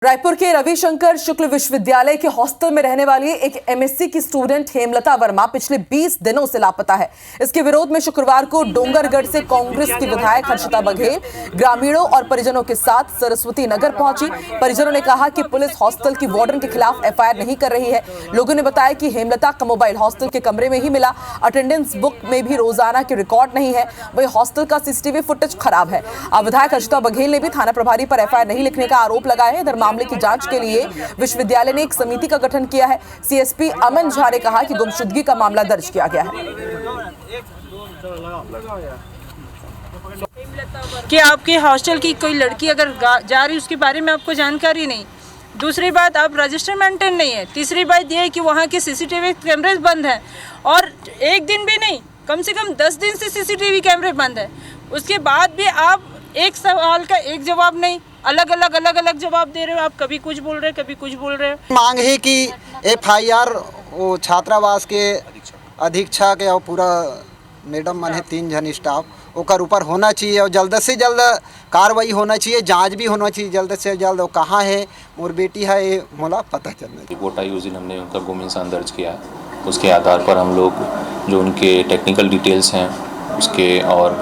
रायपुर के रविशंकर शुक्ल विश्वविद्यालय के हॉस्टल में रहने वाली एक एमएससी की स्टूडेंट हेमलता वर्मा पिछले 20 दिनों से लापता है। इसके विरोध में शुक्रवार को डोंगरगढ़ से कांग्रेस की विधायक हर्षिता बघेल ग्रामीणों और परिजनों के साथ सरस्वती नगर पहुंची। परिजनों ने कहा कि पुलिस हॉस्टल की वार्डन के खिलाफ एफआईआर नहीं कर रही है। लोगों ने बताया कि हेमलता का मोबाइल हॉस्टल के कमरे में ही मिला। अटेंडेंस बुक में भी रोजाना के रिकॉर्ड नहीं है। वही हॉस्टल का सीसीटीवी फुटेज खराब है। विधायक हर्षिता बघेल ने भी थाना प्रभारी पर एफआईआर नहीं लिखने का आरोप लगाया है। मामले की जांच के लिए विश्वविद्यालय ने एक समिति का गठन किया है। सीएसपी अमन झा ने कहा कि गुमशुदगी का मामला दर्ज किया गया है। कि आपके हॉस्टल की कोई लड़की अगर जा रही उसके बारे में आपको जानकारी नहीं। दूसरी बात, आप रजिस्टर मेंटेन नहीं है। तीसरी बात यह है कि वहाँ के सीसीटीवी कैमरे बंद हैं और एक दिन भी नहीं, कम से कम 10 दिन से सीसीटीवी कैमरे बंद है। उसके बाद भी आप एक सवाल का एक जवाब नहीं, अलग अलग जवाब दे रहे हो। आप कभी कुछ बोल रहे हो, कभी कुछ बोल रहे हो। मांग है कि एफआईआर वो छात्रावास के अधीक्षक और पूरा मैडम मन है 3 जन स्टाफ ओकर ऊपर होना चाहिए और जल्द से जल्द कार्रवाई होना चाहिए, जांच भी होना चाहिए जल्द से जल्द। वो कहाँ है मोर बेटी है ये मोला पता चलना चाहिए। रिपोर्ट आई उस दिन हमने उनका गुम इंसान दर्ज किया। उसके आधार पर हम लोग जो उनके टेक्निकल डिटेल्स हैं उसके और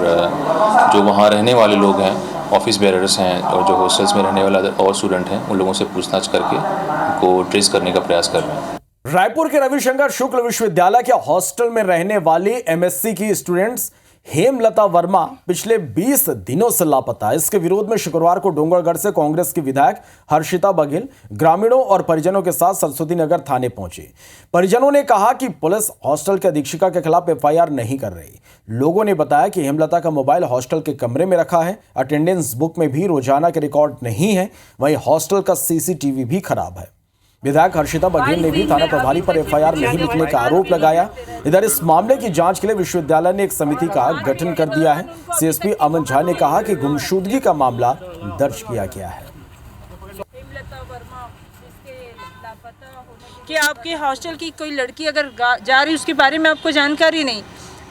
जो वहाँ रहने वाले लोग हैं, ऑफिस बेरर्स हैं और जो हॉस्टल्स में रहने वाले और स्टूडेंट हैं, उन लोगों से पूछताछ करके उनको ट्रेस करने का प्रयास कर रहे हैं। रायपुर के रविशंकर शुक्ल विश्वविद्यालय के हॉस्टल में रहने वाली एमएससी की स्टूडेंट्स हेमलता वर्मा पिछले 20 दिनों से लापता है। इसके विरोध में शुक्रवार को डोंगरगढ़ से कांग्रेस की विधायक हर्षिता बघेल ग्रामीणों और परिजनों के साथ सरस्वती नगर थाने पहुंची। परिजनों ने कहा कि पुलिस हॉस्टल के अधीक्षिका के खिलाफ एफआईआर नहीं कर रही। लोगों ने बताया कि हेमलता का मोबाइल हॉस्टल के कमरे में रखा है। अटेंडेंस बुक में भी रोजाना के रिकॉर्ड नहीं है। वहीं हॉस्टल का सीसीटीवी भी खराब है। विधायक हर्षिता बघेल ने भी थाना प्रभारी पर एफआईआर नहीं लिखने का आरोप लगाया। इधर इस मामले की जांच के लिए विश्वविद्यालय ने एक समिति का गठन कर दिया है। सीएसपी अमन झा ने कहा कि गुमशुदगी का मामला दर्ज किया गया है। कि आपके हॉस्टल की कोई लड़की अगर जा रही उसके बारे में आपको जानकारी नहीं।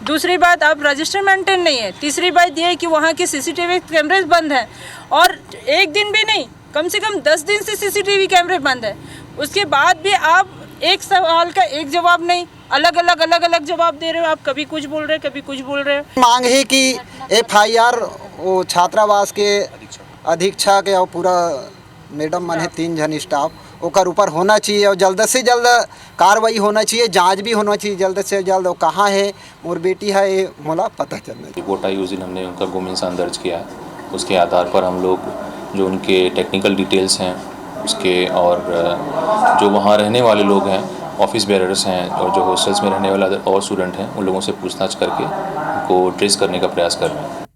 दूसरी बात, आप रजिस्टर मेंटेन नहीं है। तीसरी बात यह है कि वहाँ के सीसीटीवी कैमरे बंद हैं और एक दिन भी नहीं, कम से कम 10 दिन से सीसीटीवी कैमरे बंद है। उसके बाद भी आप एक सवाल का एक जवाब नहीं, अलग अलग जवाब दे रहे हो। आप कभी कुछ बोल रहे हो, कभी कुछ बोल रहे हो। मांग है कि एफआईआर वो छात्रावास के अधीक्षक और पूरा मैडम मन है 3 जन स्टाफ ओकर ऊपर होना चाहिए और जल्द से जल्द कार्रवाई होना चाहिए, जांच भी होना चाहिए जल्द से जल्द। वो कहाँ है मोर बेटी है ये मोला पता चलना चाहिए। रिपोर्ट आई उस दिन हमने उनका गुम इंसान दर्ज किया। उसके आधार पर हम लोग जो उनके टेक्निकल डिटेल्स हैं उसके और जो वहाँ रहने वाले लोग हैं, ऑफिस बेरर्स हैं और जो हॉस्टल्स में रहने वाले और स्टूडेंट हैं, उन लोगों से पूछताछ करके उनको ट्रेस करने का प्रयास कर रहे हैं।